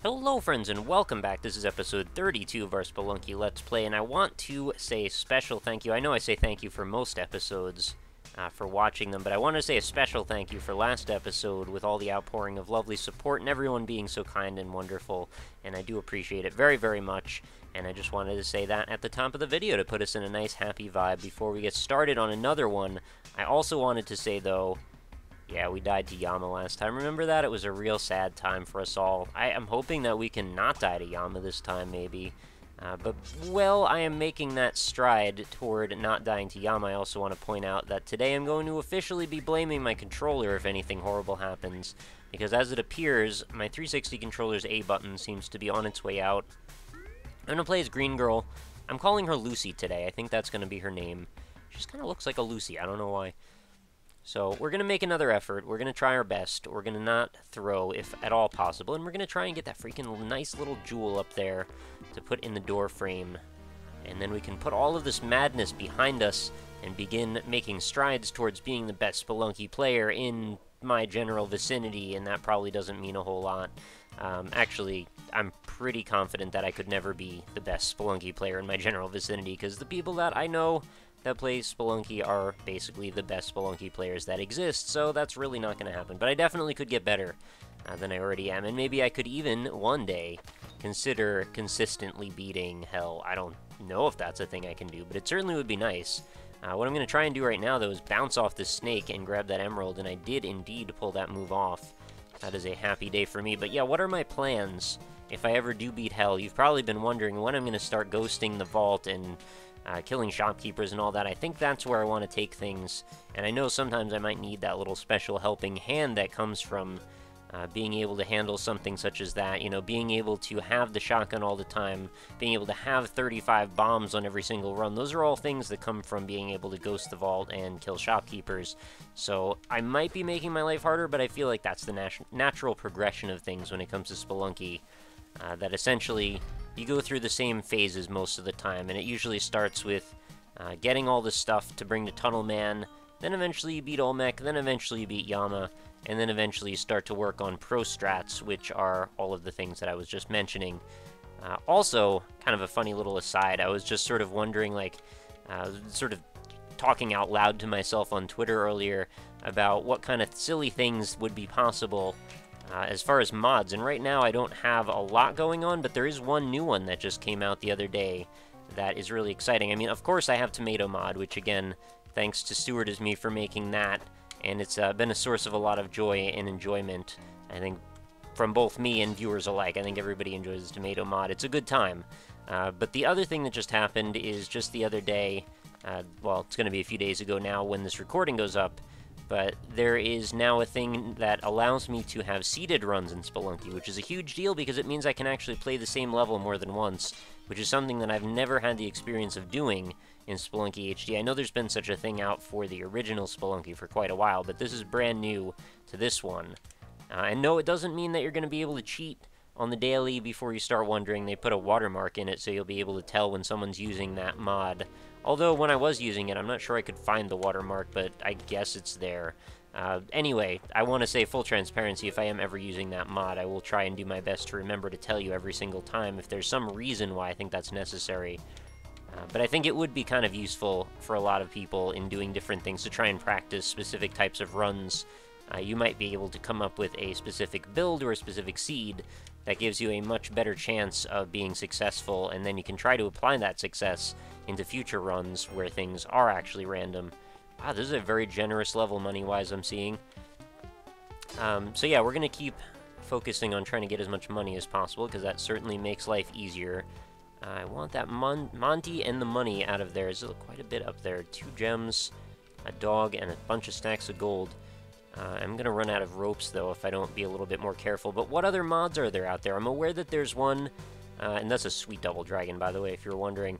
Hello friends and welcome back. This is episode 32 of our Spelunky Let's Play, and I want to say a special thank you. I know I say thank you for most episodes for watching them, but I want to say a special thank you for last episode with all the outpouring of lovely support and everyone being so kind and wonderful, and I do appreciate it very, very much, and I just wanted to say that at the top of the video to put us in a nice happy vibe before we get started on another one. I also wanted to say though, yeah, we died to Yama last time. Remember that? It was a real sad time for us all. I am hoping that we can not die to Yama this time, maybe. But, well, I am making that stride toward not dying to Yama. I also want to point out that today I'm going to officially be blaming my controller if anything horrible happens. Because as it appears, my 360 controller's A button seems to be on its way out. I'm going to play as Green Girl. I'm calling her Lucy today. I think that's going to be her name. She just kind of looks like a Lucy. I don't know why. So, we're going to make another effort, we're going to try our best, we're going to not throw if at all possible, and we're going to try and get that freaking nice little jewel up there to put in the door frame. And then we can put all of this madness behind us and begin making strides towards being the best Spelunky player in my general vicinity, and that probably doesn't mean a whole lot. Actually, I'm pretty confident that I could never be the best Spelunky player in my general vicinity, because the people that I know that play Spelunky are basically the best Spelunky players that exist, so that's really not going to happen. But I definitely could get better than I already am, and maybe I could even, one day, consider consistently beating hell. I don't know if that's a thing I can do, but it certainly would be nice. What I'm going to try and do right now, though, is bounce off this snake and grab that emerald, and I did indeed pull that move off. That is a happy day for me. But yeah, what are my plans if I ever do beat hell? You've probably been wondering when I'm going to start ghosting the vault and killing shopkeepers and all that. I think that's where I want to take things, and I know sometimes I might need that little special helping hand that comes from being able to handle something such as that, you know, being able to have the shotgun all the time, being able to have 35 bombs on every single run. Those are all things that come from being able to ghost the vault and kill shopkeepers. So I might be making my life harder, but I feel like that's the natural progression of things when it comes to Spelunky. That essentially you go through the same phases most of the time, and it usually starts with getting all the stuff to bring to Tunnel Man, then eventually you beat Olmec, then eventually you beat Yama, and then eventually you start to work on pro strats, which are all of the things that I was just mentioning. Also, kind of a funny little aside, I was just sort of wondering, like, sort of talking out loud to myself on Twitter earlier about what kind of silly things would be possible as far as mods, and right now I don't have a lot going on, but there is one new one that just came out the other day that is really exciting. I mean, of course I have Tomato Mod, which again, thanks to Stuart as me for making that, and it's been a source of a lot of joy and enjoyment, I think, from both me and viewers alike. I think everybody enjoys the Tomato Mod. It's a good time. But the other thing that just happened is just the other day, well, it's going to be a few days ago now when this recording goes up, but there is now a thing that allows me to have seeded runs in Spelunky, which is a huge deal because it means I can actually play the same level more than once, which is something that I've never had the experience of doing in Spelunky HD. I know there's been such a thing out for the original Spelunky for quite a while, but this is brand new to this one. And no, it doesn't mean that you're going to be able to cheat on the daily before you start wondering. They put a watermark in it so you'll be able to tell when someone's using that mod. Although, when I was using it, I'm not sure I could find the watermark, but I guess it's there. Anyway, I want to say full transparency, if I am ever using that mod, I will try and do my best to remember to tell you every single time if there's some reason why I think that's necessary. But I think it would be kind of useful for a lot of people in doing different things to try and practice specific types of runs. You might be able to come up with a specific build or a specific seed that gives you a much better chance of being successful, and then you can try to apply that success into future runs where things are actually random. Wow, this is a very generous level money-wise I'm seeing. So yeah, we're going to keep focusing on trying to get as much money as possible, because that certainly makes life easier. I want that Monty and the money out of there. There's quite a bit up there. 2 gems, a dog, and a bunch of stacks of gold. I'm going to run out of ropes, though, if I don't be a little bit more careful. But what other mods are there out there? I'm aware that there's one, and that's a sweet double dragon, by the way, if you're wondering.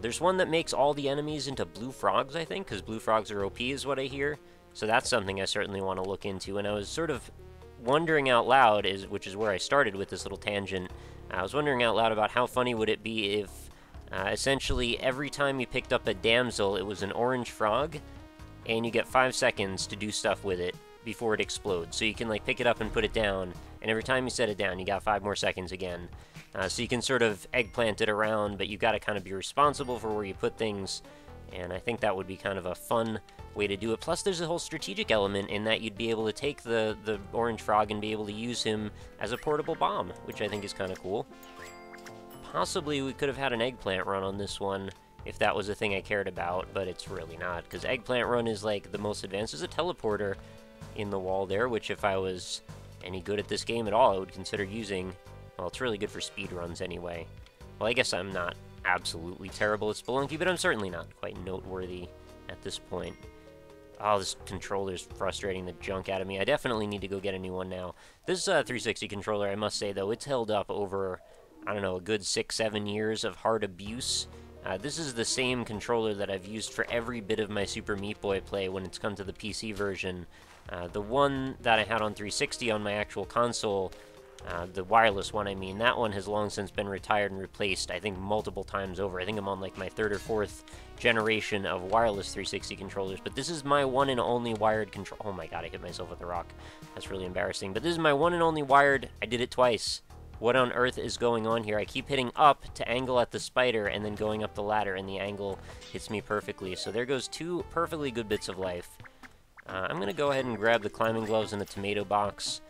There's one that makes all the enemies into blue frogs, I think, because blue frogs are OP is what I hear. So that's something I certainly want to look into. And I was sort of wondering out loud, which is where I started with this little tangent, I was wondering out loud about how funny would it be if, essentially, every time you picked up a damsel, it was an orange frog, and you get 5 seconds to do stuff with it. before it explodes. So you can, like, pick it up and put it down, and every time you set it down, you got 5 more seconds again. So you can sort of eggplant it around, but you got to kind of be responsible for where you put things, and I think that would be kind of a fun way to do it. Plus, there's a whole strategic element in that you'd be able to take the orange frog and be able to use him as a portable bomb, which I think is kind of cool. Possibly we could have had an eggplant run on this one if that was a thing I cared about, but it's really not, because eggplant run is like the most advanced. There's a teleporter in the wall there, which if I was any good at this game at all, I would consider using. Well, it's really good for speed runs anyway. Well, I guess I'm not absolutely terrible at Spelunky, but I'm certainly not quite noteworthy at this point. Oh, this controller's frustrating the junk out of me. I definitely need to go get a new one now. This 360 controller, I must say, though, it's held up over, I don't know, a good 6-7 years of hard abuse. This is the same controller that I've used for every bit of my Super Meat Boy play when it's come to the PC version. The one that I had on 360 on my actual console, the wireless one, I mean, that one has long since been retired and replaced, I think, multiple times over. I think I'm on, like, my 3rd or 4th generation of wireless 360 controllers, but this is my one and only wired control. Oh my god, I hit myself with a rock. That's really embarrassing. But this is my one and only wired. I did it twice. What on earth is going on here? I keep hitting up to angle at the spider and then going up the ladder, and the angle hits me perfectly. So there goes 2 perfectly good bits of life. I'm going to go ahead and grab the climbing gloves and the tomato box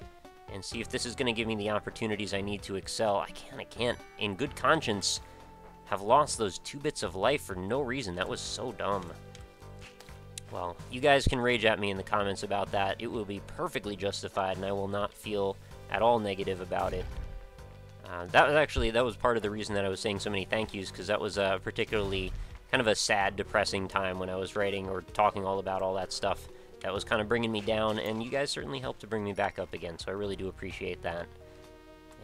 and see if this is going to give me the opportunities I need to excel. I can't, in good conscience, have lost those 2 bits of life for no reason. That was so dumb. Well, you guys can rage at me in the comments about that. It will be perfectly justified, and I will not feel at all negative about it. That was part of the reason that I was saying so many thank yous, because that was a particularly kind of a sad, depressing time when I was writing or talking all about all that stuff. That was kind of bringing me down, and you guys certainly helped to bring me back up again, so I really do appreciate that.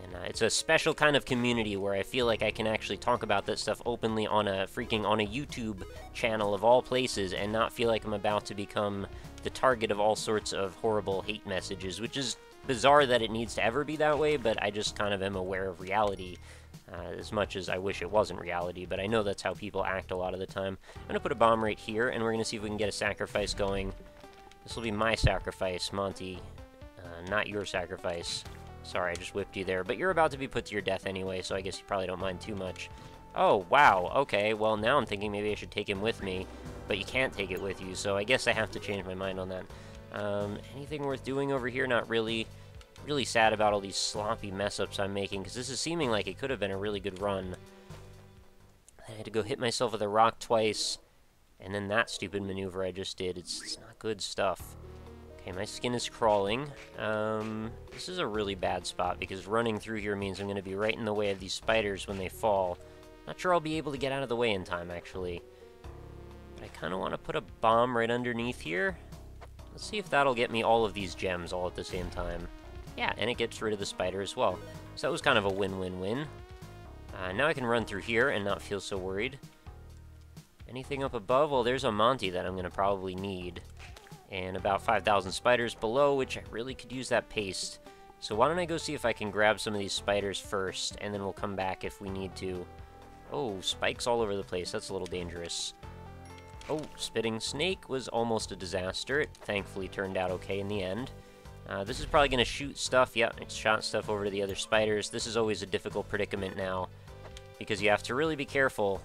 And it's a special kind of community where I feel like I can actually talk about that stuff openly on a YouTube channel of all places and not feel like I'm about to become the target of all sorts of horrible hate messages, which is bizarre that it needs to ever be that way, but I just kind of am aware of reality, as much as I wish it wasn't reality, but I know that's how people act a lot of the time. I'm going to put a bomb right here, and we're going to see if we can get a sacrifice going. This will be my sacrifice, Monty, not your sacrifice. Sorry, I just whipped you there, but you're about to be put to your death anyway, so I guess you probably don't mind too much. Oh, wow, okay, well, now I'm thinking maybe I should take him with me, but you can't take it with you, so I guess I have to change my mind on that. Anything worth doing over here? Not really. Really sad about all these sloppy mess-ups I'm making, because this is seeming like it could have been a really good run. I had to go hit myself with a rock twice, and then that stupid maneuver I just did. It's not good stuff. Okay, my skin is crawling. This is a really bad spot, because running through here means I'm going to be right in the way of these spiders when they fall. Not sure I'll be able to get out of the way in time, actually. But I kind of want to put a bomb right underneath here. Let's see if that'll get me all of these gems all at the same time. Yeah, and it gets rid of the spider as well. So that was kind of a win-win-win. Now I can run through here and not feel so worried. Anything up above? Well, there's a Monty that I'm going to probably need. And about 5,000 spiders below, which I really could use that paste. So why don't I go see if I can grab some of these spiders first, and then we'll come back if we need to. Oh, spikes all over the place. That's a little dangerous. Oh, spitting snake was almost a disaster. It thankfully turned out okay in the end. This is probably going to shoot stuff. Yep, it shot stuff over to the other spiders. This is always a difficult predicament now, because you have to really be careful.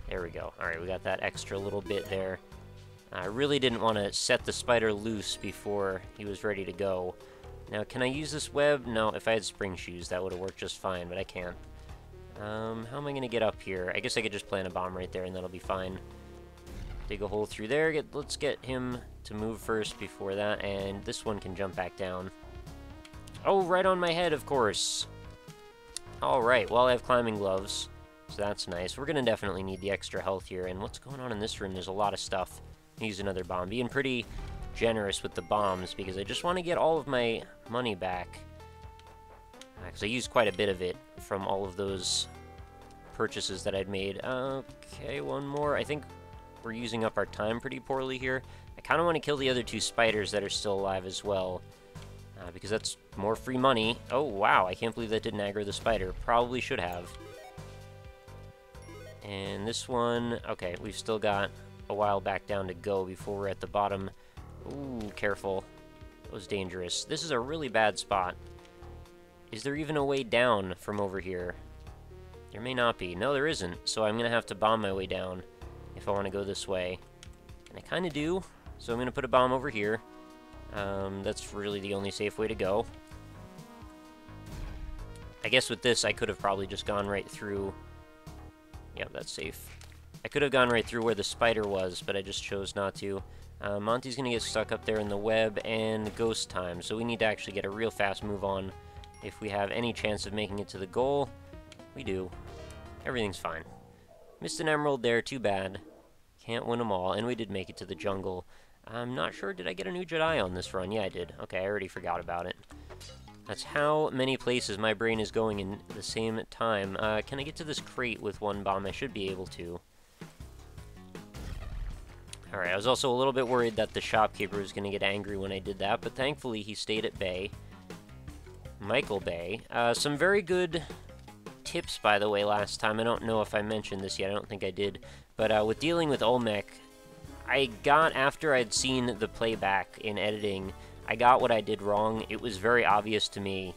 There we go. Alright, we got that extra little bit there. I really didn't want to set the spider loose before he was ready to go. Now, can I use this web? No, if I had spring shoes, that would have worked just fine, but I can't. How am I going to get up here? I guess I could just plant a bomb right there, and that'll be fine. Dig a hole through there. Let's get him to move first before that, and this one can jump back down. Oh, right on my head, of course. Alright, well, I have climbing gloves, so that's nice. We're going to definitely need the extra health here, and what's going on in this room? There's a lot of stuff. Use another bomb. Being pretty generous with the bombs, because I just want to get all of my money back. Because I used quite a bit of it from all of those purchases that I'd made. Okay, one more. I think we're using up our time pretty poorly here. I kind of want to kill the other 2 spiders that are still alive as well, because that's more free money. Oh, wow, I can't believe that didn't aggro the spider. Probably should have. And this one, okay, we've still got a while back down to go before we're at the bottom. Ooh, careful. That was dangerous. This is a really bad spot. Is there even a way down from over here? There may not be. No, there isn't. So I'm going to have to bomb my way down if I want to go this way. And I kind of do. So I'm going to put a bomb over here. That's really the only safe way to go. I guess with this, I could have probably just gone right through. Yeah, that's safe. I could have gone right through where the spider was, but I just chose not to. Monty's going to get stuck up there in the web, and ghost time. So we need to actually get a real fast move on if we have any chance of making it to the goal. We do. Everything's fine. Missed an emerald there, too bad. Can't win them all, and we did make it to the jungle. I'm not sure, did I get a new Jedi on this run? Yeah, I did. Okay, I already forgot about it. That's how many places my brain is going in at the same time. Can I get to this crate with one bomb? I should be able to. Alright, I was also a little bit worried that the shopkeeper was going to get angry when I did that, but thankfully he stayed at bay. Michael Bay. Some very good tips, by the way, last time. I don't know if I mentioned this yet. I don't think I did. But with dealing with Olmec, I got, after I'd seen the playback in editing, I got what I did wrong. It was very obvious to me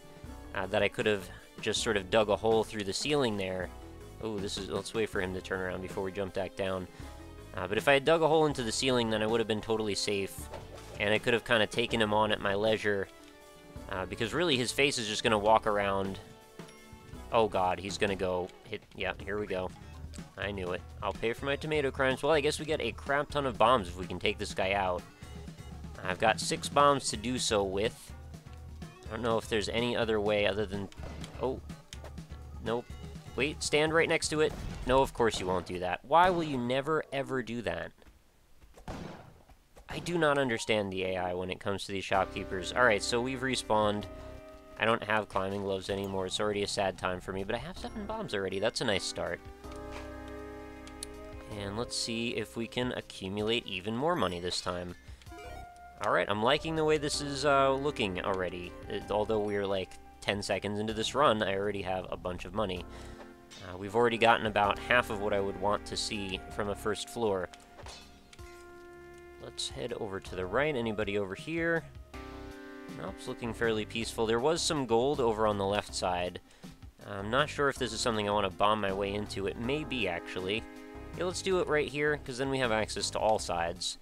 that I could have just sort of dug a hole through the ceiling there. Oh, let's wait for him to turn around before we jump back down. But if I had dug a hole into the ceiling, then I would have been totally safe. And I could have kind of taken him on at my leisure. Because really, his face is just going to walk around. Oh god, he's going to go hit. Yeah, here we go. I knew it. I'll pay for my tomato crimes. Well, I guess we get a crap ton of bombs if we can take this guy out. I've got 6 bombs to do so with. I don't know if there's any other way other than... Oh. Nope. Wait, stand right next to it. No, of course you won't do that. Why will you never, ever do that? I do not understand the AI when it comes to these shopkeepers. Alright, so we've respawned. I don't have climbing gloves anymore. It's already a sad time for me, but I have 7 bombs already. That's a nice start. And let's see if we can accumulate even more money this time. Alright, I'm liking the way this is looking already. Although we're like 10 seconds into this run, I already have a bunch of money. We've already gotten about half of what I would want to see from a first floor. Let's head over to the right. Anybody over here? Nope, it's looking fairly peaceful. There was some gold over on the left side. I'm not sure if this is something I want to bomb my way into. It may be, actually. Yeah, let's do it right here, because then we have access to all sides.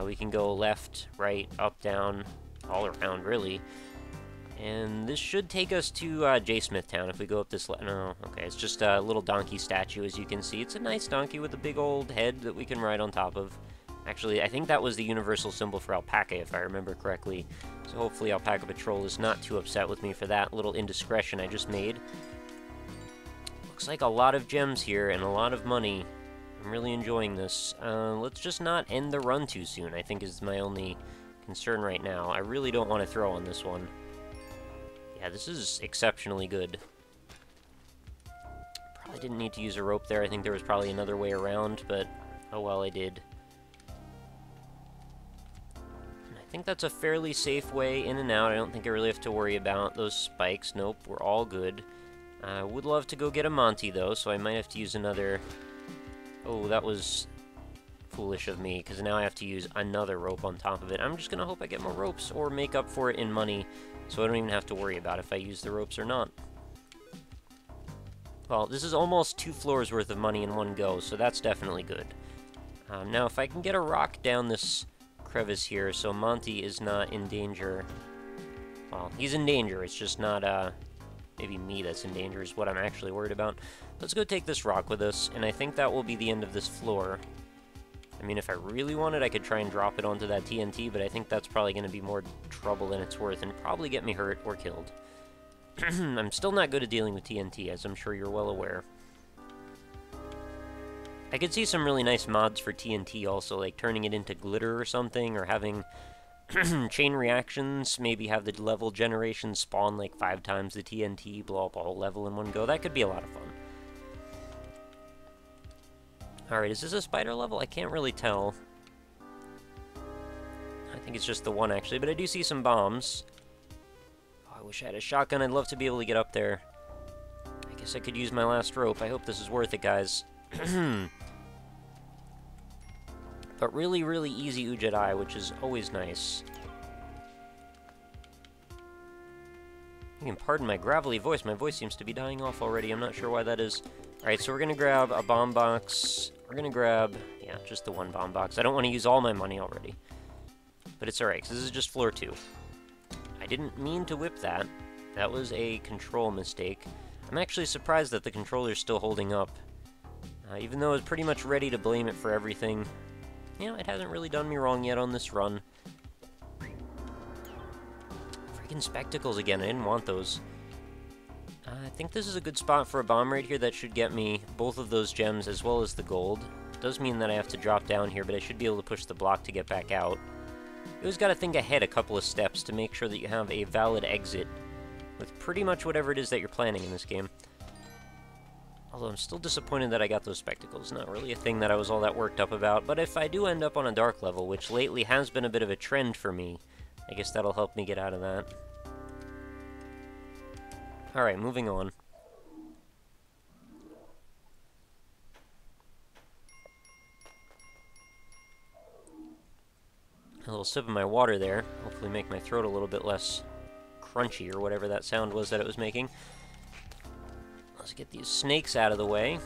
We can go left, right, up, down, all around, really. And this should take us to J. Smith Town if we go up this... No, okay, it's just a little donkey statue, as you can see. It's a nice donkey with a big old head that we can ride on top of. Actually, I think that was the universal symbol for alpaca, if I remember correctly. So hopefully Alpaca Patrol is not too upset with me for that little indiscretion I just made. Looks like a lot of gems here and a lot of money. I'm really enjoying this. Let's just not end the run too soon, I think is my only concern right now. I really don't want to throw on this one. Yeah, this is exceptionally good. Probably didn't need to use a rope there. I think there was probably another way around, but oh well, I did. And I think that's a fairly safe way in and out. I don't think I really have to worry about those spikes. Nope, we're all good. I would love to go get a Monty, though, so I might have to use another... Oh, that was foolish of me, because now I have to use another rope on top of it. I'm just going to hope I get more ropes or make up for it in money, so I don't even have to worry about if I use the ropes or not. Well, this is almost 2 floors worth of money in one go, so that's definitely good. Now, if I can get a rock down this crevice here, so Monty is not in danger... Well, he's in danger, it's just not, maybe me that's in danger is what I'm actually worried about. Let's go take this rock with us, and I think that will be the end of this floor. I mean, if I really wanted, I could try and drop it onto that TNT, but I think that's probably going to be more trouble than it's worth, and probably get me hurt or killed. I'm still not good at dealing with TNT, as I'm sure you're well aware. I could see some really nice mods for TNT also, like turning it into glitter or something, or having chain reactions, maybe have the level generation spawn like 5 times the TNT, blow up a whole level in one go. That could be a lot of fun. Alright, is this a spider level? I can't really tell. I think it's just the one, actually, but I do see some bombs. Oh, I wish I had a shotgun. I'd love to be able to get up there. I guess I could use my last rope. I hope this is worth it, guys. But really, really easy Ujedi, which is always nice. You can pardon my gravelly voice. My voice seems to be dying off already. I'm not sure why that is. Alright, so we're gonna grab a bomb box. We're gonna grab, yeah, just the one bomb box. I don't want to use all my money already. But it's alright, because this is just floor 2. I didn't mean to whip that. That was a control mistake. I'm actually surprised that the controller's still holding up. Even though I was pretty much ready to blame it for everything. You know, it hasn't really done me wrong yet on this run. Freaking spectacles again, I didn't want those. I think this is a good spot for a bomb right here that should get me both of those gems as well as the gold. It does mean that I have to drop down here, but I should be able to push the block to get back out. You always gotta think ahead a couple of steps to make sure that you have a valid exit with pretty much whatever it is that you're planning in this game. Although I'm still disappointed that I got those spectacles. Not really a thing that I was all that worked up about, but if I do end up on a dark level, which lately has been a bit of a trend for me, I guess that'll help me get out of that. Alright, moving on. A little sip of my water there. Hopefully make my throat a little bit less crunchy or whatever that sound was that it was making. Let's get these snakes out of the way,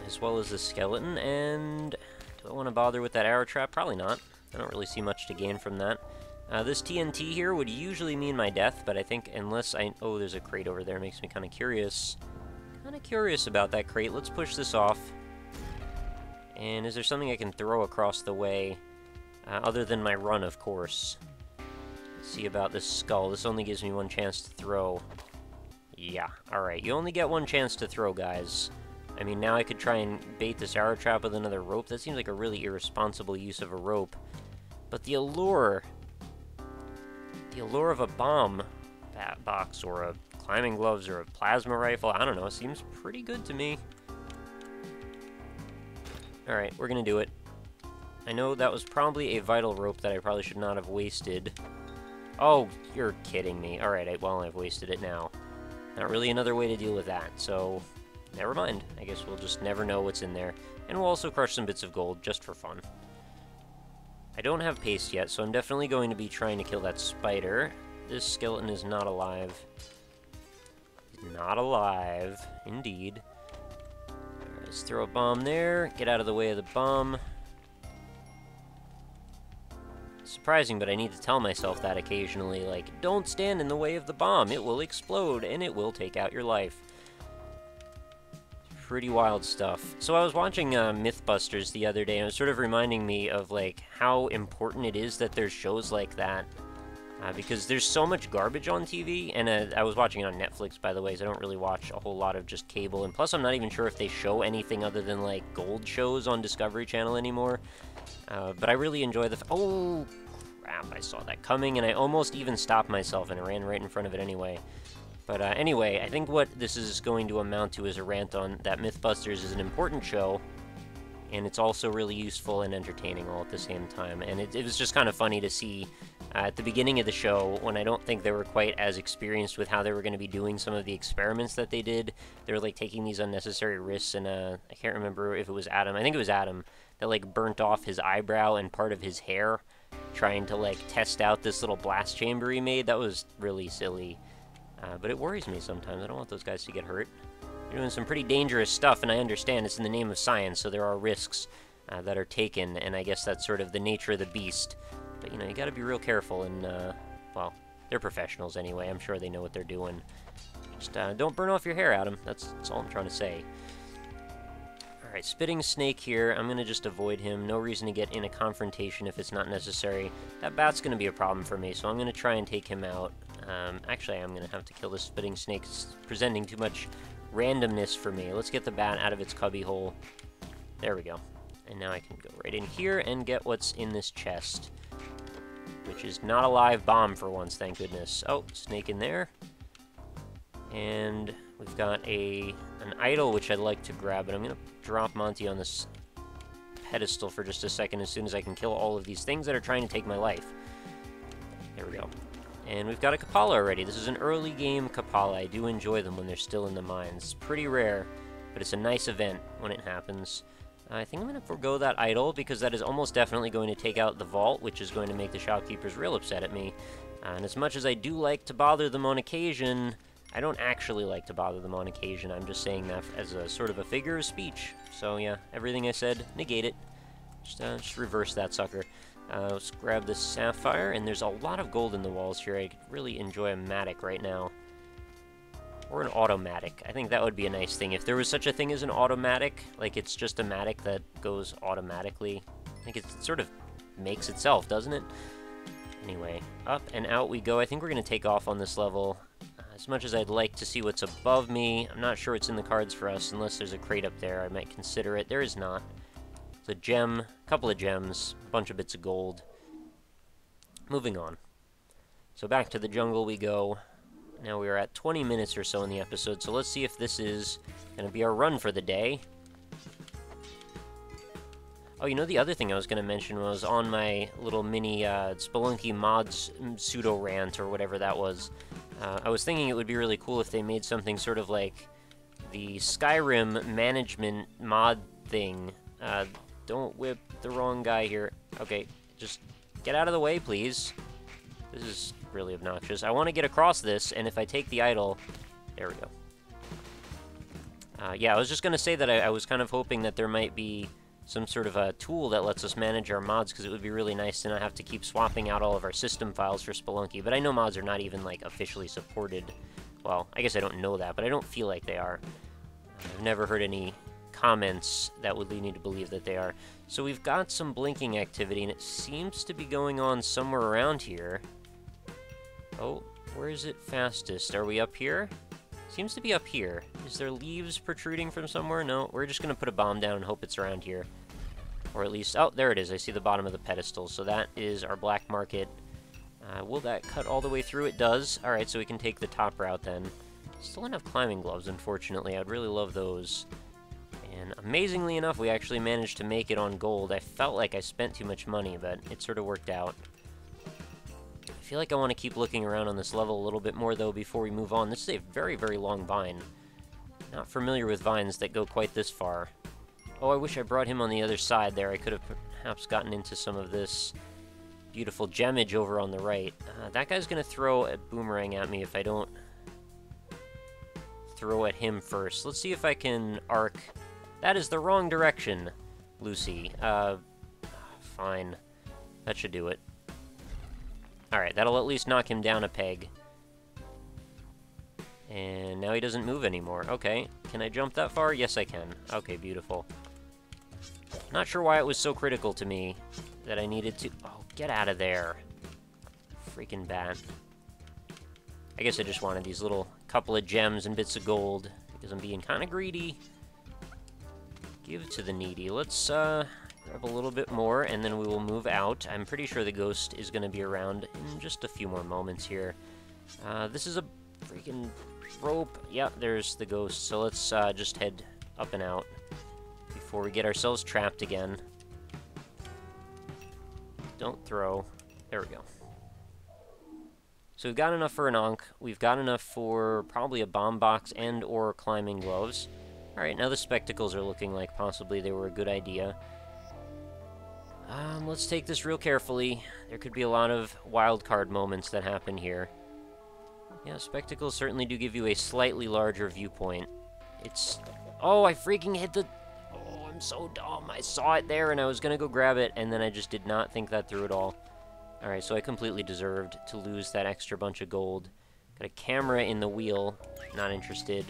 as well as the skeleton, and do I want to bother with that arrow trap? Probably not. I don't really see much to gain from that. This TNT here would usually mean my death, but I think unless I... Oh, there's a crate over there. Makes me kind of curious. Kind of curious about that crate. Let's push this off. And is there something I can throw across the way? Other than my run, of course. Let's see about this skull. This only gives me one chance to throw. Yeah, alright. You only get one chance to throw, guys. I mean, now I could try and bait this arrow trap with another rope. That seems like a really irresponsible use of a rope. But the allure of a bomb box, or a climbing gloves, or a plasma rifle, I don't know, seems pretty good to me. Alright, we're gonna do it. I know that was probably a vital rope that I probably should not have wasted. Oh, you're kidding me. Alright, well, I've wasted it now. Not really another way to deal with that, so never mind. I guess we'll just never know what's in there. And we'll also crush some bits of gold, just for fun. I don't have paste yet, so I'm definitely going to be trying to kill that spider. This skeleton is not alive. Not alive, indeed. Alright, let's throw a bomb there. Get out of the way of the bomb. Surprising, but I need to tell myself that occasionally, like, don't stand in the way of the bomb, it will explode, and it will take out your life. Pretty wild stuff. So I was watching Mythbusters the other day, and it was sort of reminding me of, like, how important it is that there's shows like that. Because there's so much garbage on TV, and I was watching it on Netflix, by the way, so I don't really watch a whole lot of just cable, and plus I'm not even sure if they show anything other than, like, gold shows on Discovery Channel anymore. But I really enjoy the... Oh, crap, I saw that coming, and I almost even stopped myself, and I ran right in front of it anyway. But anyway, I think what this is going to amount to is a rant on that Mythbusters is an important show, and it's also really useful and entertaining all at the same time. And it was just kind of funny to see at the beginning of the show, when I don't think they were quite as experienced with how they were going to be doing some of the experiments that they did. They were, like, taking these unnecessary risks, and I can't remember if it was Adam. I think it was Adam that, like, burnt off his eyebrow and part of his hair, trying to, like, test out this little blast chamber he made. That was really silly. But it worries me sometimes. I don't want those guys to get hurt. They're doing some pretty dangerous stuff, and I understand it's in the name of science, so there are risks that are taken, and I guess that's sort of the nature of the beast. But, you know, you gotta be real careful, and, well, they're professionals anyway. I'm sure they know what they're doing. Just, don't burn off your hair, Adam. That's all I'm trying to say. Alright, spitting snake here. I'm gonna just avoid him. No reason to get in a confrontation if it's not necessary. That bat's gonna be a problem for me, so I'm gonna try and take him out. Actually, I'm gonna have to kill this spitting snake. It's presenting too much randomness for me. Let's get the bat out of its cubby hole. There we go. And now I can go right in here and get what's in this chest, which is not a live bomb for once, thank goodness. Oh, snake in there. And we've got an idol, which I'd like to grab, but I'm going to drop Monty on this pedestal for just a second as soon as I can kill all of these things that are trying to take my life. There we go. And we've got a Kapala already. This is an early game Kapala. I do enjoy them when they're still in the mines. It's pretty rare, but it's a nice event when it happens. I think I'm going to forgo that idol, because that is almost definitely going to take out the vault, which is going to make the shopkeepers real upset at me. And as much as I do like to bother them on occasion, I don't actually like to bother them on occasion. I'm just saying that as a sort of a figure of speech. So yeah, everything I said, negate it. Just reverse that sucker. Let's grab this sapphire, and there's a lot of gold in the walls here. I could really enjoy a matic right now. Or an automatic. I think that would be a nice thing. If there was such a thing as an automatic, like it's just a matic that goes automatically. I think it sort of makes itself, doesn't it? Anyway, up and out we go. I think we're going to take off on this level. As much as I'd like to see what's above me, I'm not sure it's in the cards for us, unless there's a crate up there. I might consider it. There is not. It's a gem, a couple of gems, a bunch of bits of gold. Moving on. So back to the jungle we go. Now we are at 20 minutes or so in the episode, so let's see if this is going to be our run for the day. Oh, you know, the other thing I was going to mention was on my little mini Spelunky mods pseudo-rant, or whatever that was. I was thinking it would be really cool if they made something sort of like the Skyrim management mod thing. Don't whip the wrong guy here. Okay, just get out of the way, please. This is really obnoxious. I want to get across this, and if I take the idol... There we go. Yeah, I was just going to say that I was kind of hoping that there might be some sort of a tool that lets us manage our mods, because it would be really nice to not have to keep swapping out all of our system files for Spelunky. But I know mods are not even, like, officially supported. Well, I guess I don't know that, but I don't feel like they are. I've never heard any comments that would lead me to believe that they are. So we've got some blinking activity, and it seems to be going on somewhere around here. Oh, where is it fastest? Are we up here? Seems to be up here. Is there leaves protruding from somewhere? No, we're just going to put a bomb down and hope it's around here. Or at least... Oh, there it is. I see the bottom of the pedestal. So that is our black market. Will that cut all the way through? It does. Alright, so we can take the top route then. Still don't have climbing gloves, unfortunately. I'd really love those. And amazingly enough, we actually managed to make it on gold. I felt like I spent too much money, but it sort of worked out. I feel like I want to keep looking around on this level a little bit more, though, before we move on. This is a very, very long vine. Not familiar with vines that go quite this far. Oh, I wish I brought him on the other side there. I could have perhaps gotten into some of this beautiful gemage over on the right. That guy's going to throw a boomerang at me if I don't throw at him first. Let's see if I can arc. That is the wrong direction, Lucy. Fine. That should do it. Alright, that'll at least knock him down a peg. And now he doesn't move anymore. Okay, can I jump that far? Yes, I can. Okay, beautiful. Not sure why it was so critical to me that I needed to... Oh, get out of there. Freaking bat. I guess I just wanted these little couple of gems and bits of gold, because I'm being kind of greedy. Give to the needy. Let's, grab a little bit more, and then we will move out. I'm pretty sure the ghost is going to be around in just a few more moments here. This is a freaking rope. Yeah, there's the ghost. So let's just head up and out before we get ourselves trapped again. Don't throw. There we go. So we've got enough for an Ankh. We've got enough for probably a bomb box and or climbing gloves. Alright, now the spectacles are looking like possibly they were a good idea. Let's take this real carefully. There could be a lot of wild card moments that happen here. Yeah, spectacles certainly do give you a slightly larger viewpoint. It's... Oh, I freaking hit the... Oh, I'm so dumb. I saw it there, and I was gonna go grab it, and then I just did not think that through at all. Alright, so I completely deserved to lose that extra bunch of gold. Got a camera in the wheel. Not interested.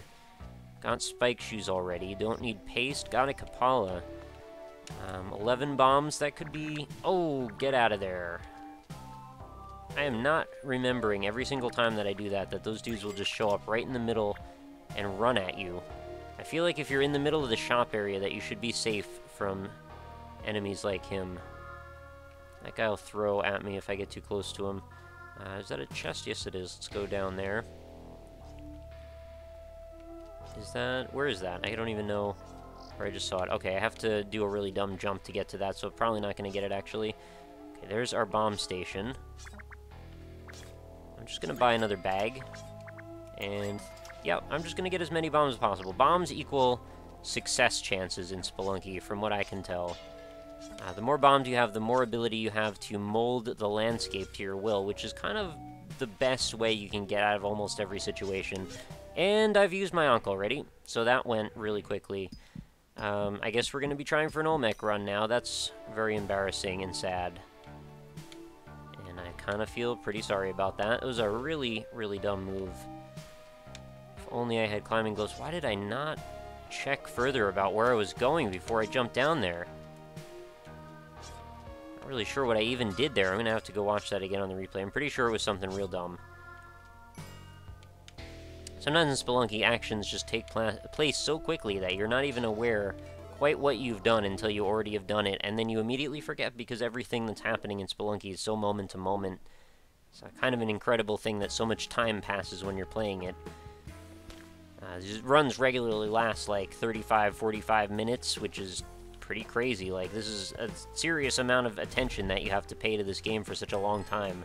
Got spike shoes already. Don't need paste. Got a Kapala. 11 bombs, that could be... Oh, get out of there. I am not remembering every single time that I do that those dudes will just show up right in the middle and run at you. I feel like if you're in the middle of the shop area that you should be safe from enemies like him. That guy will throw at me if I get too close to him. Is that a chest? Yes, it is. Let's go down there. Is that... Where is that? I don't even know... Or I just saw it. Okay, I have to do a really dumb jump to get to that, so I'm probably not going to get it, actually. Okay, there's our bomb station. I'm just going to buy another bag. And, yeah, I'm just going to get as many bombs as possible. Bombs equal success chances in Spelunky, from what I can tell. The more bombs you have, the more ability you have to mold the landscape to your will, which is kind of the best way you can get out of almost every situation. And I've used my Ankh already, so that went really quickly. I guess we're going to be trying for an Olmec run now. That's very embarrassing and sad. And I kind of feel pretty sorry about that. It was a really, really dumb move. If only I had climbing gloves. Why did I not check further about where I was going before I jumped down there? Not really sure what I even did there. I'm going to have to go watch that again on the replay. I'm pretty sure it was something real dumb. Sometimes in Spelunky, actions just take place so quickly that you're not even aware quite what you've done until you already have done it, and then you immediately forget because everything that's happening in Spelunky is so moment to moment. It's kind of an incredible thing that so much time passes when you're playing it. These runs regularly last like 35, 45 minutes, which is pretty crazy. Like, this is a serious amount of attention that you have to pay to this game for such a long time.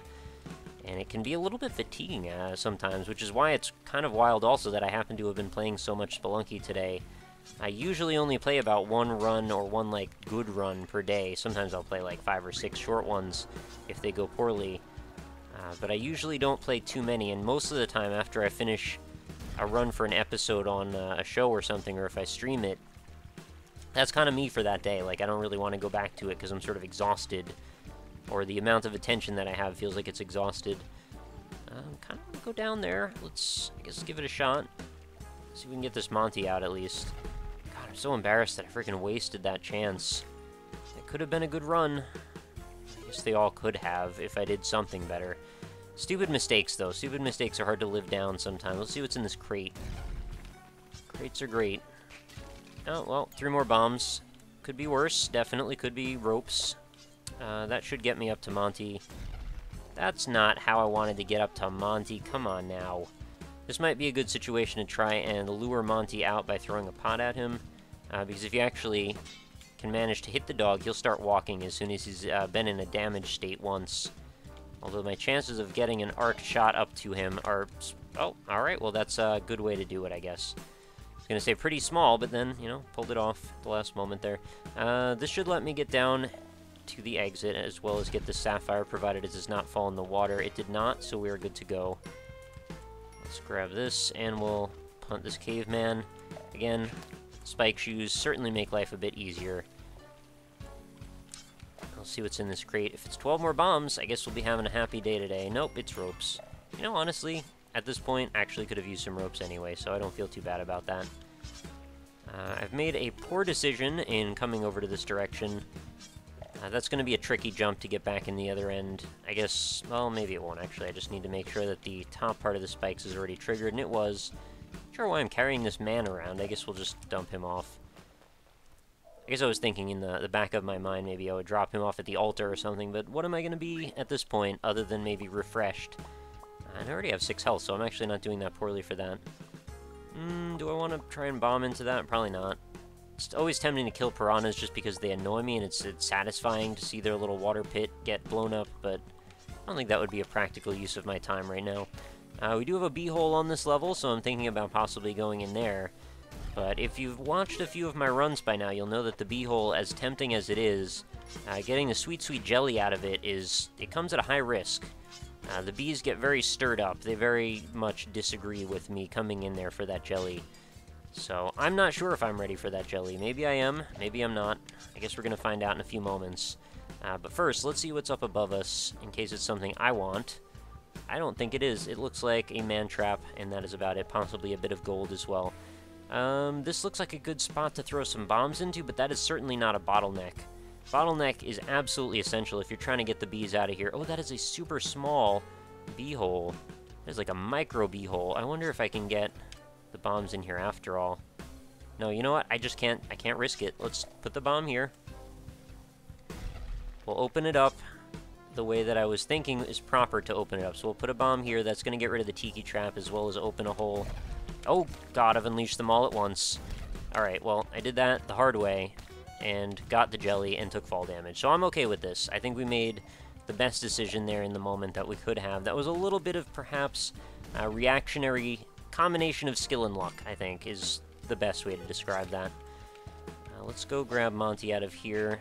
And it can be a little bit fatiguing sometimes, which is why it's kind of wild also that I happen to have been playing so much Spelunky today. I usually only play about one run or one, like, good run per day. Sometimes I'll play, like, 5 or 6 short ones if they go poorly. But I usually don't play too many, and most of the time after I finish a run for an episode on a show or something, or if I stream it, that's kind of me for that day. Like, I don't really want to go back to it because I'm sort of exhausted. Or the amount of attention that I have feels like it's exhausted. Kind of want to go down there. Let's, I guess, give it a shot. See if we can get this Monty out at least. God, I'm so embarrassed that I freaking wasted that chance. It could have been a good run. I guess they all could have if I did something better. Stupid mistakes, though. Stupid mistakes are hard to live down sometimes. Let's see what's in this crate. Crates are great. Oh, well, 3 more bombs. Could be worse. Definitely could be ropes. That should get me up to Monty. That's not how I wanted to get up to Monty. Come on now. This might be a good situation to try and lure Monty out by throwing a pot at him. Because if you actually can manage to hit the dog, he'll start walking as soon as he's been in a damaged state once. Although my chances of getting an arc shot up to him are... Oh, alright. Well, that's a good way to do it, I guess. I was going to say pretty small, but then, you know, pulled it off at the last moment there. This should let me get down to the exit, as well as get the sapphire, provided it does not fall in the water. It did not, so we are good to go. Let's grab this, and we'll punt this caveman. Again, spike shoes certainly make life a bit easier. I'll see what's in this crate. If it's 12 more bombs, I guess we'll be having a happy day today. Nope, it's ropes. You know, honestly, at this point, I actually could have used some ropes anyway, so I don't feel too bad about that. I've made a poor decision in coming over to this direction. That's going to be a tricky jump to get back in the other end. I guess, well, maybe it won't, actually. I just need to make sure that the top part of the spikes is already triggered, and it was. Not sure why I'm carrying this man around. I guess we'll just dump him off. I guess I was thinking in the back of my mind maybe I would drop him off at the altar or something, but what am I going to be at this point other than maybe refreshed? And I already have 6 health, so I'm actually not doing that poorly for that. Do I want to try and bomb into that? Probably not. It's always tempting to kill piranhas just because they annoy me, and it's satisfying to see their little water pit get blown up, but I don't think that would be a practical use of my time right now. We do have a bee-hole on this level, so I'm thinking about possibly going in there. But if you've watched a few of my runs by now, you'll know that the bee-hole, as tempting as it is, getting the sweet, sweet jelly out of it comes at a high risk. The bees get very stirred up. They very much disagree with me coming in there for that jelly. So, I'm not sure if I'm ready for that jelly. Maybe I am, maybe I'm not. I guess we're going to find out in a few moments. But first, let's see what's up above us, in case it's something I want. I don't think it is. It looks like a man trap, and that is about it. Possibly a bit of gold as well. This looks like a good spot to throw some bombs into, but that is certainly not a bottleneck. Bottleneck is absolutely essential if you're trying to get the bees out of here. Oh, that is a super small bee hole. There's like a micro bee hole. I wonder if I can get the bombs in here after all. No, you know what? I can't risk it. Let's put the bomb here. We'll open it up the way that I was thinking is proper to open it up. So we'll put a bomb here. That's going to get rid of the tiki trap as well as open a hole. Oh, God, I've unleashed them all at once. Alright, well, I did that the hard way and got the jelly and took fall damage. So I'm okay with this. I think we made the best decision there in the moment that we could have. That was a little bit of perhaps a reactionary combination of skill and luck, I think, is the best way to describe that. Let's go grab Monty out of here.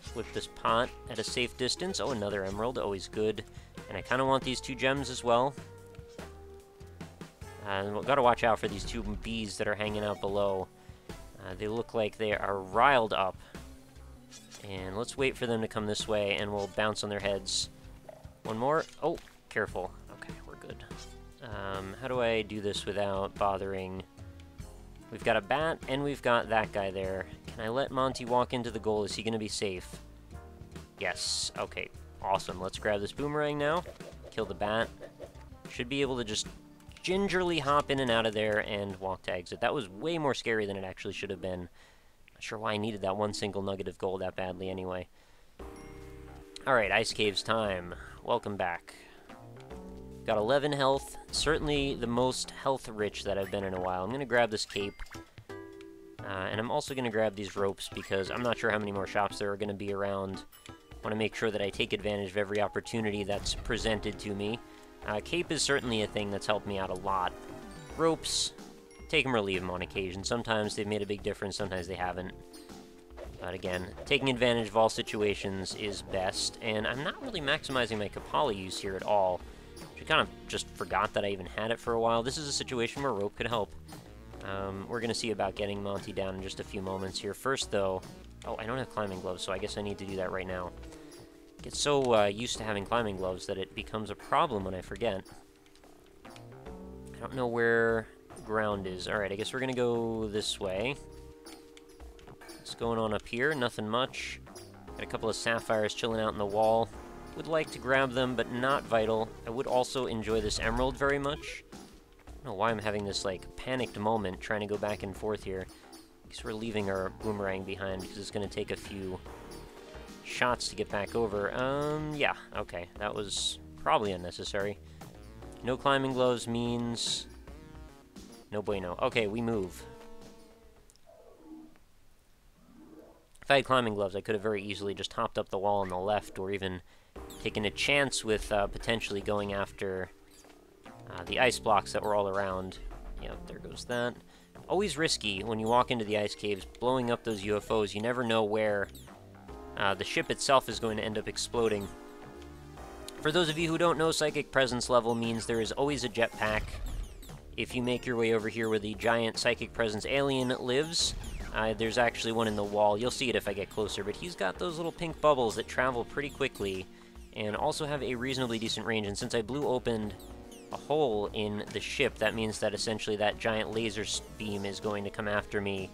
Flip this pot at a safe distance. Oh, another emerald, always good. And I kind of want these 2 gems as well. And we've got to watch out for these 2 bees that are hanging out below. They look like they are riled up. And let's wait for them to come this way, and we'll bounce on their heads. One more. Oh, careful. Okay, we're good. How do I do this without bothering? We've got a bat, and we've got that guy there. Can I let Monty walk into the goal? Is he going to be safe? Yes. Okay, awesome. Let's grab this boomerang now. Kill the bat. Should be able to just gingerly hop in and out of there and walk to exit. That was way more scary than it actually should have been. Not sure why I needed that 1 single nugget of gold that badly anyway. Alright, Ice Caves time. Welcome back. Got 11 health. Certainly the most health-rich that I've been in a while. I'm going to grab this cape. And I'm also going to grab these ropes because I'm not sure how many more shops there are going to be around. I want to make sure that I take advantage of every opportunity that's presented to me. Cape is certainly a thing that's helped me out a lot. Ropes, take them or leave them on occasion. Sometimes they've made a big difference, sometimes they haven't. But again, taking advantage of all situations is best, and I'm not really maximizing my Kapala use here at all. I kind of just forgot that I even had it for a while. This is a situation where rope could help. We're going to see about getting Monty down in just a few moments here. First, though... Oh, I don't have climbing gloves, so I guess I need to do that right now. Get so used to having climbing gloves that it becomes a problem when I forget. I don't know where ground is. Alright, I guess we're going to go this way. What's going on up here? Nothing much. Got a couple of sapphires chilling out in the wall. Would like to grab them, but not vital. I would also enjoy this emerald very much. I don't know why I'm having this, like, panicked moment trying to go back and forth here. I guess we're leaving our boomerang behind because it's going to take a few shots to get back over. Yeah, okay. That was probably unnecessary. No climbing gloves means... no bueno. Okay, we move. If I had climbing gloves, I could have very easily just hopped up the wall on the left, or even taken a chance with potentially going after the ice blocks that were all around. Yep, there goes that. Always risky when you walk into the ice caves, blowing up those UFOs. You never know where the ship itself is going to end up exploding. For those of you who don't know, Psychic Presence level means there is always a jetpack. If you make your way over here where the giant Psychic Presence alien lives, there's actually one in the wall. You'll see it if I get closer, but he's got those little pink bubbles that travel pretty quickly and also have a reasonably decent range. And since I blew open a hole in the ship, that means that essentially that giant laser beam is going to come after me,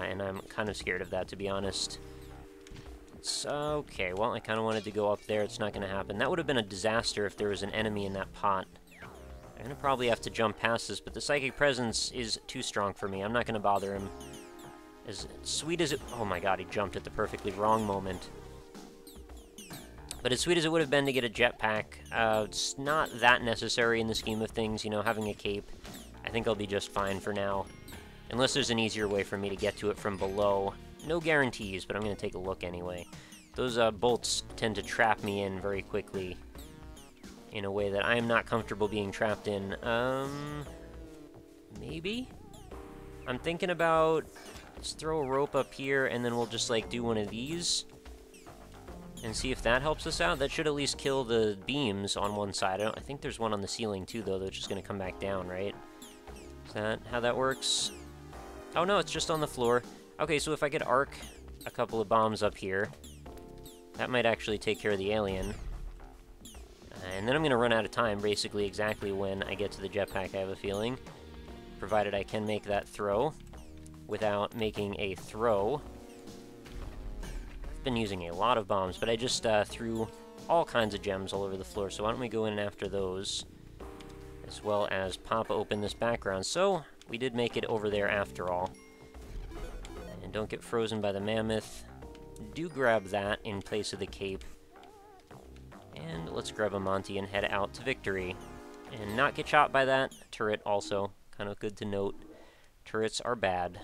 and I'm kind of scared of that, to be honest. It's okay. Well, I kind of wanted to go up there. It's not going to happen. That would have been a disaster if there was an enemy in that pot. I'm going to probably have to jump past this, but the Psychic Presence is too strong for me. I'm not going to bother him. As sweet as it... oh my god, he jumped at the perfectly wrong moment. But as sweet as it would have been to get a jetpack, it's not that necessary in the scheme of things, you know, having a cape. I think I'll be just fine for now. Unless there's an easier way for me to get to it from below. No guarantees, but I'm going to take a look anyway. Those bolts tend to trap me in very quickly in a way that I am not comfortable being trapped in. Maybe? I'm thinking about... let's throw a rope up here, and then we'll just, like, do one of these and see if that helps us out. That should at least kill the beams on one side. I think there's one on the ceiling, too, though, that's just going to come back down, right? Is that how that works? Oh, no, it's just on the floor. Okay, so if I could arc a couple of bombs up here, that might actually take care of the alien. And then I'm going to run out of time, basically exactly when I get to the jetpack, I have a feeling. Provided I can make that throw without making a throw. I've been using a lot of bombs, but I just threw all kinds of gems all over the floor, so why don't we go in after those, as well as pop open this background. So, we did make it over there after all. And don't get frozen by the mammoth. Do grab that in place of the cape. And let's grab a Monty and head out to victory. And not get shot by that turret also. Kind of good to note. Turrets are bad.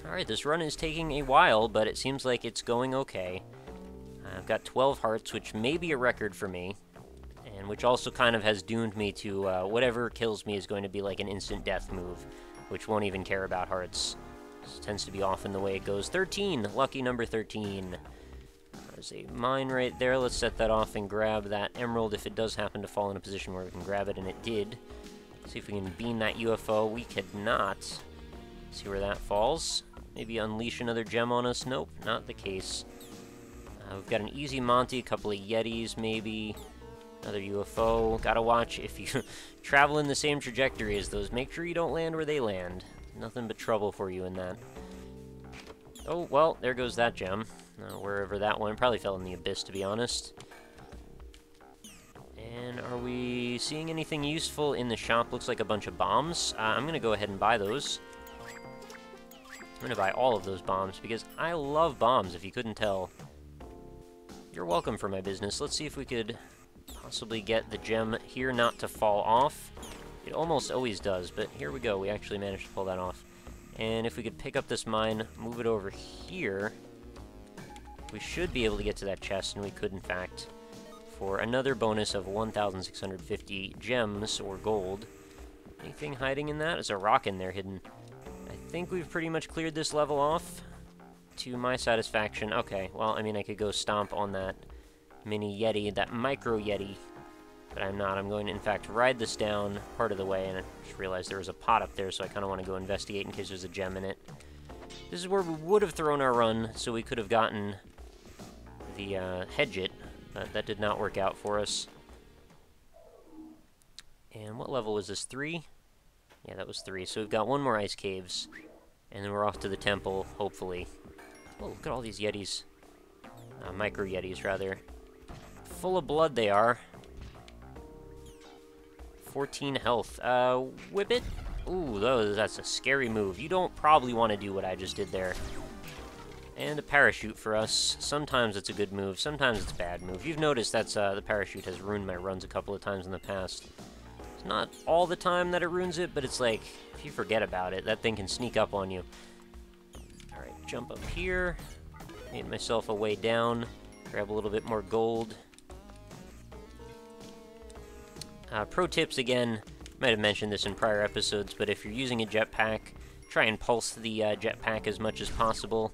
Alright, this run is taking a while, but it seems like it's going okay. I've got 12 hearts, which may be a record for me, and which also kind of has doomed me to whatever kills me is going to be like an instant death move, which won't even care about hearts. This tends to be often the way it goes. 13! Lucky number 13. There's a mine right there. Let's set that off and grab that emerald if it does happen to fall in a position where we can grab it, and it did. See if we can beam that UFO. We could not. See where that falls. Maybe unleash another gem on us. Nope, not the case. We've got an easy Monty, a couple of Yetis maybe. Another UFO. Gotta watch if you travel in the same trajectory as those. Make sure you don't land where they land. Nothing but trouble for you in that. Oh, well, there goes that gem. Wherever that went. Probably fell in the abyss, to be honest. And are we seeing anything useful in the shop? Looks like a bunch of bombs. I'm going to go ahead and buy those. I'm going to buy all of those bombs because I love bombs, if you couldn't tell. You're welcome for my business. Let's see if we could possibly get the gem here not to fall off. It almost always does, but here we go. We actually managed to pull that off. And if we could pick up this mine, move it over here, we should be able to get to that chest, and we could, in fact, for another bonus of 1,650 gems or gold. Anything hiding in that? There's a rock in there hidden. I think we've pretty much cleared this level off to my satisfaction. Okay, well, I mean, I could go stomp on that mini Yeti, that micro Yeti, but I'm not. I'm going to, in fact, ride this down part of the way, and I just realized there was a pot up there, so I kind of want to go investigate in case there's a gem in it. This is where we would have thrown our run, so we could have gotten the Hedgit, but that did not work out for us. And what level was this? 3? Yeah, that was 3. So we've got one more ice caves, and then we're off to the temple, hopefully. Oh, look at all these Yetis. Micro Yetis, rather. Full of blood they are. 14 health. Whip it. Ooh, that's a scary move. You don't probably want to do what I just did there. And a parachute for us. Sometimes it's a good move, sometimes it's a bad move. You've noticed that's the parachute has ruined my runs a couple of times in the past. It's not all the time that it ruins it, but it's like, if you forget about it, that thing can sneak up on you. Alright, jump up here. Made myself a way down. Grab a little bit more gold. Pro tips again, might have mentioned this in prior episodes, but if you're using a jetpack, try and pulse the jetpack as much as possible,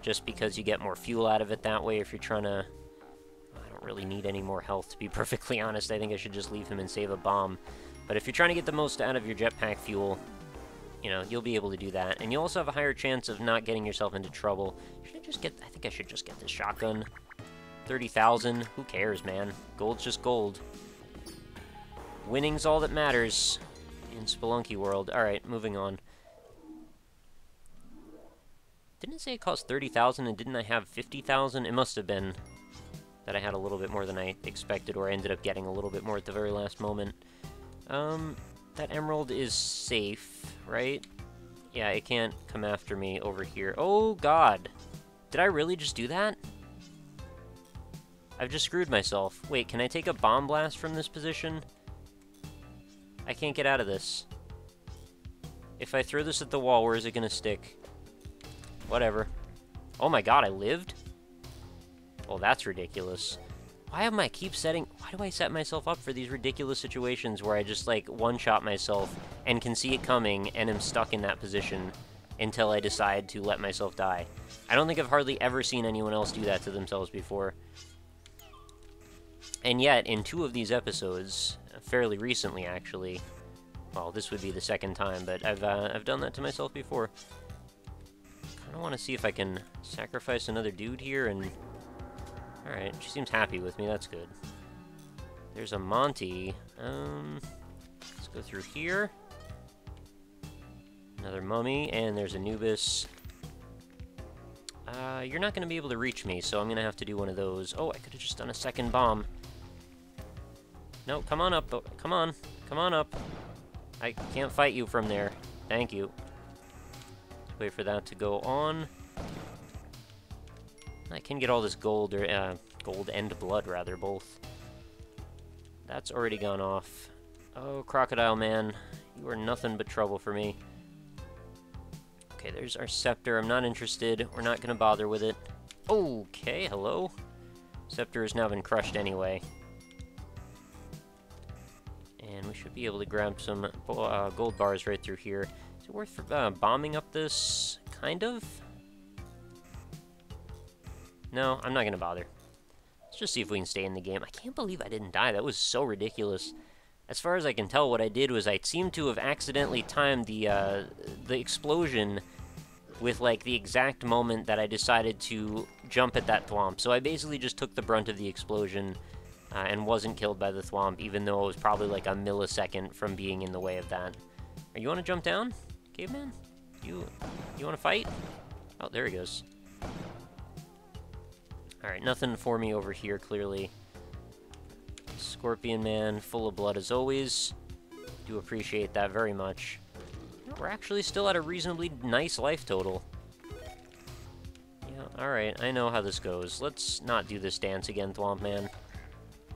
just because you get more fuel out of it that way. If you're trying to... I don't really need any more health, to be perfectly honest. I think I should just leave him and save a bomb. But if you're trying to get the most out of your jetpack fuel, you know, you'll be able to do that. And you also have a higher chance of not getting yourself into trouble. Should I just get... I think I should just get this shotgun. 30,000. Who cares, man? Gold's just gold. Winning's all that matters in Spelunky world. Alright, moving on. Didn't it say it cost 30,000 and didn't I have 50,000? It must have been that I had a little bit more than I expected, or I ended up getting a little bit more at the very last moment. That emerald is safe, right? Yeah, it can't come after me over here. Oh, God! Did I really just do that? I've just screwed myself. Wait, can I take a bomb blast from this position? I can't get out of this. If I throw this at the wall, where is it gonna stick? Whatever. Oh my god, I lived? Oh, that's ridiculous. Why do I set myself up for these ridiculous situations where I just, like, one-shot myself and can see it coming and am stuck in that position until I decide to let myself die? I don't think I've hardly ever seen anyone else do that to themselves before. And yet, in 2 of these episodes, fairly recently, actually, well, this would be the second time, but I've done that to myself before. I want to see if I can sacrifice another dude here, and... Alright, she seems happy with me, that's good. There's a Monty. Let's go through here. Another mummy, and there's Anubis. You're not going to be able to reach me, so I'm going to have to do one of those. Oh, I could have just done a second bomb. No, come on up. Come on. Come on up. I can't fight you from there. Thank you. Let's wait for that to go on. I can get all this gold, or gold and blood, rather, both. That's already gone off. Oh, Crocodile Man, you are nothing but trouble for me. Okay, there's our scepter. I'm not interested. We're not going to bother with it. Okay, hello. Scepter has now been crushed anyway. And we should be able to grab some gold bars right through here. Is it worth bombing up this? Kind of? No, I'm not going to bother. just see if we can stay in the game. I can't believe I didn't die. That was so ridiculous. As far as I can tell, what I did was I seemed to have accidentally timed the explosion with, like, the exact moment that I decided to jump at that thwomp. So I basically just took the brunt of the explosion and wasn't killed by the thwomp, even though it was probably like a millisecond from being in the way of that. You want to jump down, caveman? You want to fight? Oh, there he goes. Alright, nothing for me over here, clearly. Scorpion Man, full of blood as always. Do appreciate that very much. We're actually still at a reasonably nice life total. Yeah, alright, I know how this goes. Let's not do this dance again, Thwomp Man.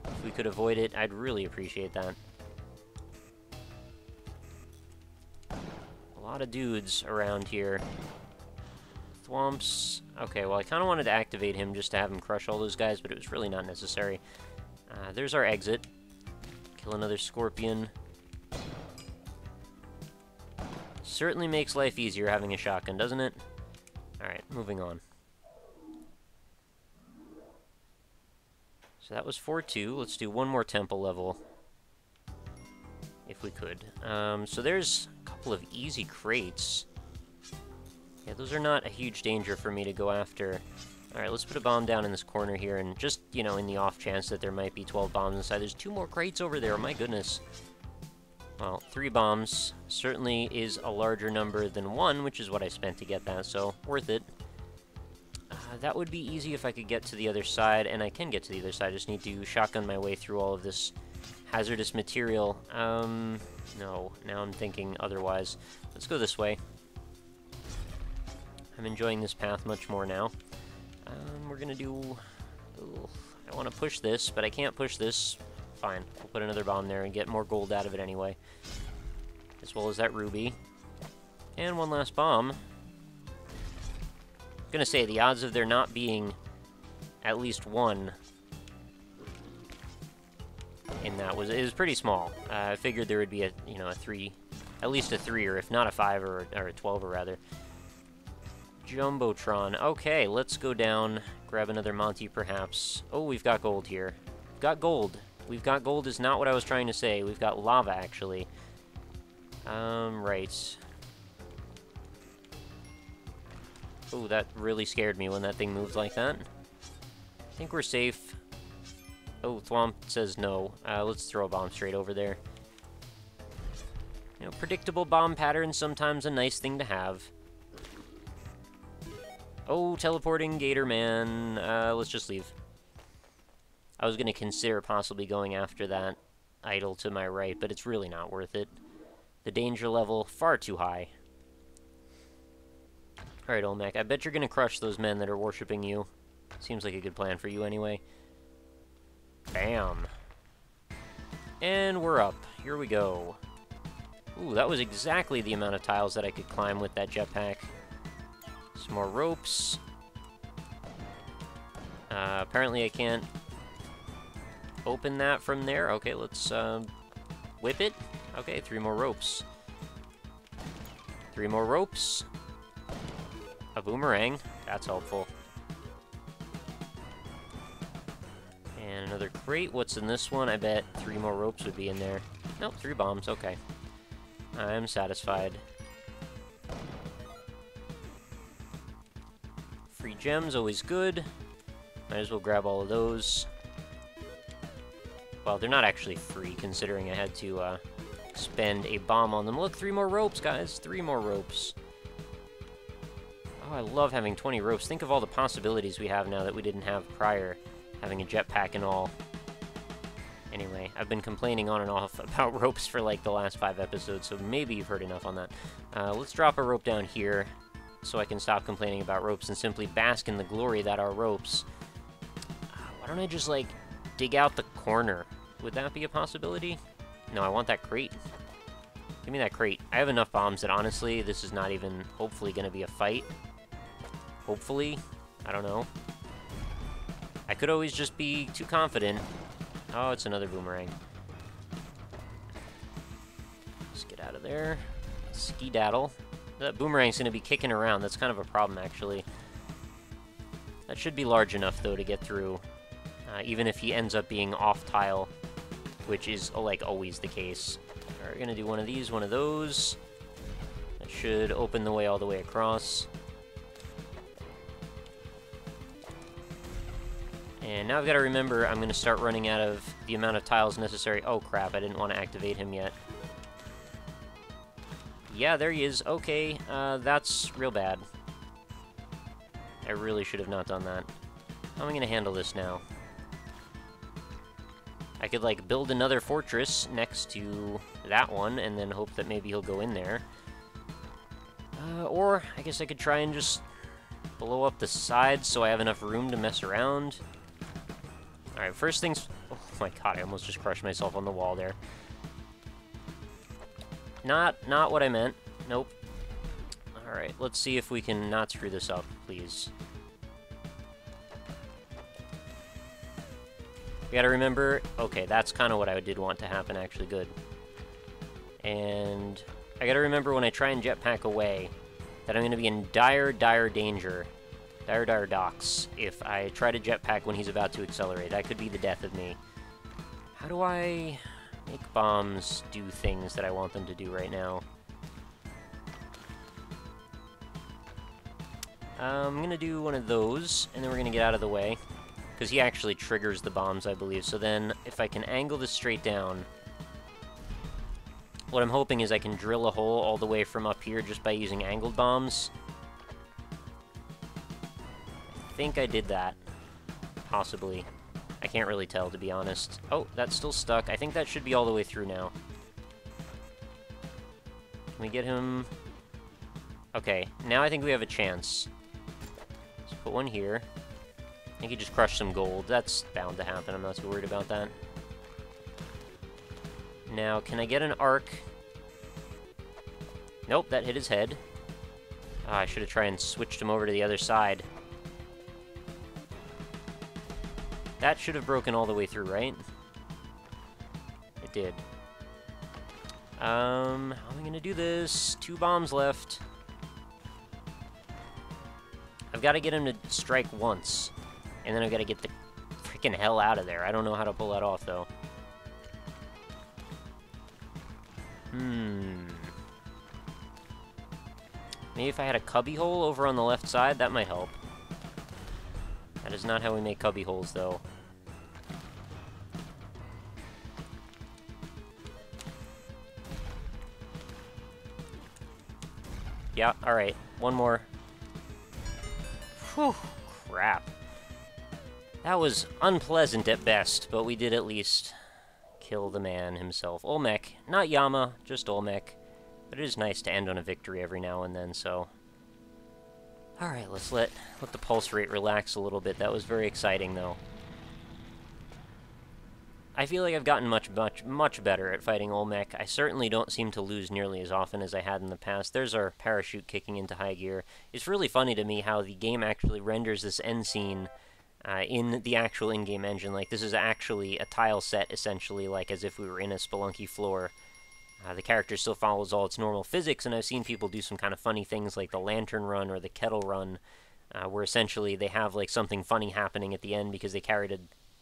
If we could avoid it, I'd really appreciate that. A lot of dudes around here. Thwomps. Okay, well, I kind of wanted to activate him just to have him crush all those guys, but it was really not necessary. There's our exit. Kill another scorpion. Certainly makes life easier having a shotgun, doesn't it? Alright, moving on. So that was 4-2. Let's do one more temple level. If we could. So there's a couple of easy crates. Yeah, those are not a huge danger for me to go after. Alright, let's put a bomb down in this corner here, and just, you know, in the off chance that there might be 12 bombs inside. There's 2 more crates over there, oh my goodness. Well, 3 bombs certainly is a larger number than 1, which is what I spent to get that, so worth it. That would be easy if I could get to the other side, and I can get to the other side. I just need to shotgun my way through all of this hazardous material. No, now I'm thinking otherwise. Let's go this way. I'm enjoying this path much more now. We're gonna do... Ooh, I want to push this, but I can't push this. Fine, I'll put another bomb there and get more gold out of it anyway. As well as that ruby. And one last bomb. I'm gonna say, the odds of there not being at least one in that is pretty small. I figured there would be a, you know, a 3, at least a 3, or if not a 5, or a 12, or rather. Jumbotron. Okay, let's go down, grab another Monty, perhaps. Oh, we've got gold here. We've got gold. We've got gold is not what I was trying to say. We've got lava, actually. Right. Oh, that really scared me when that thing moved like that. I think we're safe. Oh, Thwomp says no. Let's throw a bomb straight over there. You know, predictable bomb patterns, sometimes a nice thing to have. Oh, teleporting Gator Man. Let's just leave. I was going to consider possibly going after that idol to my right, but it's really not worth it. The danger level, far too high. Alright, Olmec, I bet you're going to crush those men that are worshipping you. Seems like a good plan for you anyway. Bam. And we're up. Here we go. Ooh, that was exactly the amount of tiles that I could climb with that jetpack. Some more ropes. Apparently I can't open that from there. Okay, let's whip it. Okay, 3 more ropes. 3 more ropes. A boomerang. That's helpful. And another crate. What's in this one? I bet 3 more ropes would be in there. Nope, 3 bombs. Okay. I'm satisfied. Free gems, always good. Might as well grab all of those. Well, they're not actually free, considering I had to spend a bomb on them. Look, 3 more ropes, guys. 3 more ropes. Oh, I love having 20 ropes. Think of all the possibilities we have now that we didn't have prior, having a jetpack and all. Anyway, I've been complaining on and off about ropes for like the last 5 episodes, so maybe you've heard enough on that. Let's drop a rope down here so I can stop complaining about ropes and simply bask in the glory that are ropes. Why don't I just, like, dig out the corner? Would that be a possibility? No, I want that crate. Give me that crate. I have enough bombs that, honestly, this is not even, hopefully, going to be a fight. Hopefully. I don't know. I could always just be too confident. Oh, it's another boomerang. Let's get out of there. Skedaddle. That boomerang's going to be kicking around. That's kind of a problem, actually. That should be large enough, though, to get through. even if he ends up being off-tile, which is, like, always the case. Alright, we're gonna do one of these, one of those. That should open the way all the way across. And now I've got to remember I'm going to start running out of the amount of tiles necessary. Oh crap, I didn't want to activate him yet. Yeah, there he is. Okay, that's real bad. I really should have not done that. How am I going to handle this now? I could, like, build another fortress next to that one, and then hope that maybe he'll go in there. Or, I guess I could try and just blow up the sides so I have enough room to mess around. Alright, first things... Oh my god, I almost just crushed myself on the wall there. Not what I meant. Nope. Alright, let's see if we can not screw this up, please. We gotta remember... Okay, that's kind of what I did want to happen, actually. Good. And I gotta remember when I try and jetpack away that I'm gonna be in dire danger. Dire docks if I try to jetpack when he's about to accelerate. That could be the death of me. How do I make bombs do things that I want them to do right now? I'm gonna do one of those, and then we're gonna get out of the way. Because he actually triggers the bombs, I believe. So then, if I can angle this straight down... What I'm hoping is I can drill a hole all the way from up here just by using angled bombs. I think I did that. Possibly. I can't really tell, to be honest. Oh, that's still stuck. I think that should be all the way through now. Can we get him... Okay, now I think we have a chance. Let's put one here. I think he just crushed some gold. That's bound to happen. I'm not too worried about that. Now, can I get an arc? Nope, that hit his head. Ah, I should have tried and switched him over to the other side. That should have broken all the way through, right? It did. How am I gonna do this? 2 bombs left. I've got to get him to strike once. And then I've got to get the freaking hell out of there. I don't know how to pull that off, though. Maybe if I had a cubby hole over on the left side, that might help. That is not how we make cubby holes, though. Yeah, alright. One more. Whew, crap. That was unpleasant at best, but we did at least kill the man himself. Olmec. Not Yama, just Olmec. But it is nice to end on a victory every now and then, so... Alright, let's let the pulse rate relax a little bit. That was very exciting, though. I feel like I've gotten much better at fighting Olmec. I certainly don't seem to lose nearly as often as I had in the past. There's our parachute kicking into high gear. It's really funny to me how the game actually renders this end scene in the actual in-game engine. Like, this is actually a tile set, essentially, like as if we were in a Spelunky floor. The character still follows all its normal physics, and I've seen people do some kind of funny things like the lantern run or the kettle run, where essentially they have like something funny happening at the end because they carried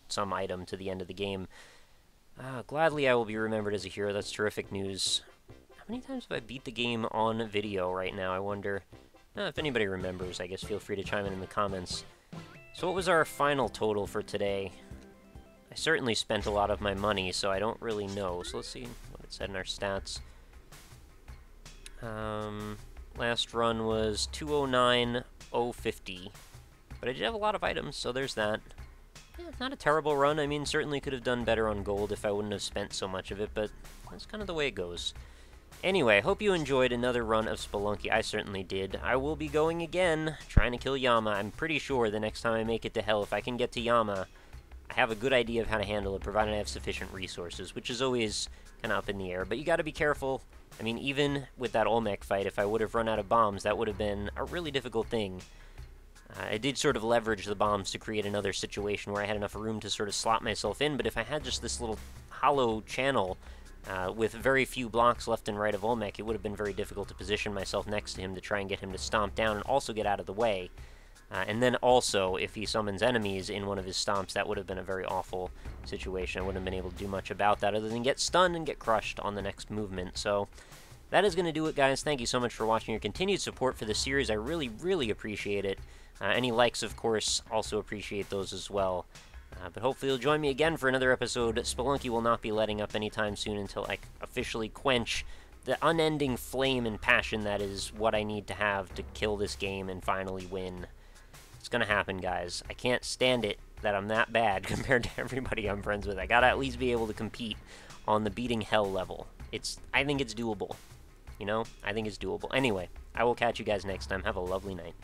some item to the end of the game. Gladly I will be remembered as a hero. That's terrific news. How many times have I beat the game on video right now, I wonder? If anybody remembers, I guess feel free to chime in the comments. So what was our final total for today? I certainly spent a lot of my money, so I don't really know. So let's see what it said in our stats. Last run was 209,050. But I did have a lot of items, so there's that. Yeah, not a terrible run. I mean, certainly could have done better on gold if I wouldn't have spent so much of it, but that's kind of the way it goes. Anyway, hope you enjoyed another run of Spelunky. I certainly did. I will be going again, trying to kill Yama. I'm pretty sure the next time I make it to Hell, if I can get to Yama, I have a good idea of how to handle it, provided I have sufficient resources, which is always kind of up in the air. But you gotta be careful. I mean, even with that Olmec fight, if I would have run out of bombs, that would have been a really difficult thing. I did sort of leverage the bombs to create another situation where I had enough room to sort of slot myself in, but if I had just this little hollow channel with very few blocks left and right of Olmec, it would have been very difficult to position myself next to him to try and get him to stomp down and also get out of the way. And then also, if he summons enemies in one of his stomps, that would have been a very awful situation. I wouldn't have been able to do much about that other than get stunned and get crushed on the next movement. So that is going to do it, guys. Thank you so much for watching. Your continued support for the series, I really, really appreciate it. Any likes, of course, also appreciate those as well. But hopefully you'll join me again for another episode. Spelunky will not be letting up anytime soon until I officially quench the unending flame and passion that is what I need to have to kill this game and finally win. It's gonna happen, guys. I can't stand it that I'm that bad compared to everybody I'm friends with. I gotta at least be able to compete on the beating hell level. I think it's doable. You know? I think it's doable. Anyway, I will catch you guys next time. Have a lovely night.